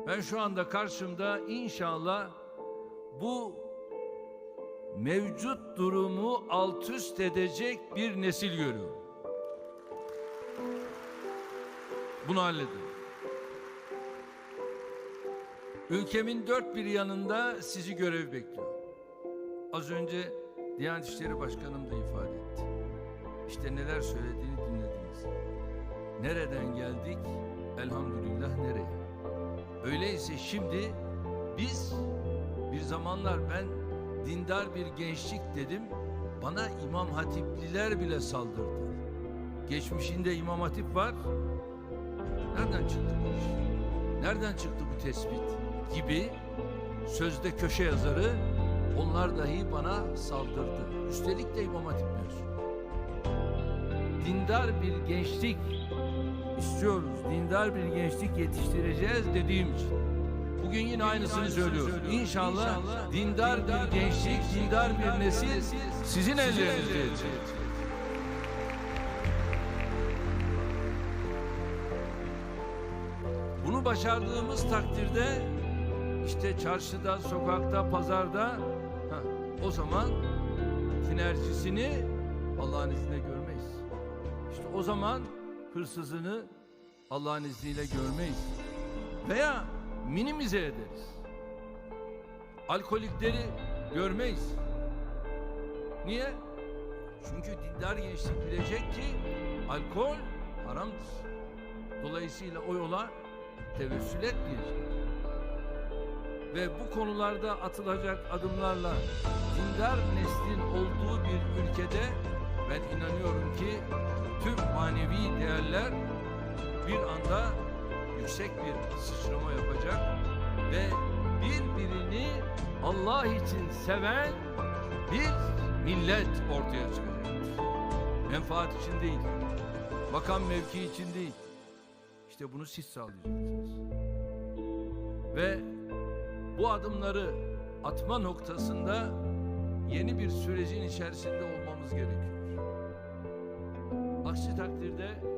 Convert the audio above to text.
Ben şu anda karşımda inşallah bu mevcut durumu alt üst edecek bir nesil görüyorum. Bunu halledin. Ülkemin dört bir yanında sizi görev bekliyor. Az önce Diyanet İşleri Başkanım da ifade etti. İşte neler söylediğini dinlediniz. Nereden geldik? Elhamdülillah nereye? Öyleyse şimdi biz bir zamanlar ben dindar bir gençlik dedim. Bana İmam Hatipliler bile saldırdı. Geçmişinde İmam Hatip var. Nereden çıktı bu iş? Nereden çıktı bu tespit? Gibi sözde köşe yazarı onlar dahi bana saldırdı. Üstelik de İmam Hatip mezunu. Dindar bir gençlik istiyoruz. Dindar bir gençlik yetiştireceğiz dediğim için. Bugün yine aynısını söylüyoruz. İnşallah dindar bir gençlik, dindar bir nesil sizin ellerinizde olacak. Bunu başardığımız takdirde işte çarşıda, sokakta, pazarda o zaman tinercisini Allah'ın izniyle görmeyiz. İşte o zaman hırsızını Allah'ın izniyle görmeyiz. Veya minimize ederiz. Alkolikleri görmeyiz. Niye? Çünkü dindar gençlik bilecek ki alkol haramdır. Dolayısıyla o yola tevessül etmeyecek. Ve bu konularda atılacak adımlarla dindar neslin olduğu bir ülkede ben inanıyorum ki tüm manevi değerler bir anda yüksek bir sıçrama yapacak ve birbirini Allah için seven bir millet ortaya çıkacaktır. Menfaat için değil, makam mevki için değil. İşte bunu siz sağlayacaksınız. Ve bu adımları atma noktasında yeni bir sürecin içerisinde olmamız gerekiyor. Aksi takdirde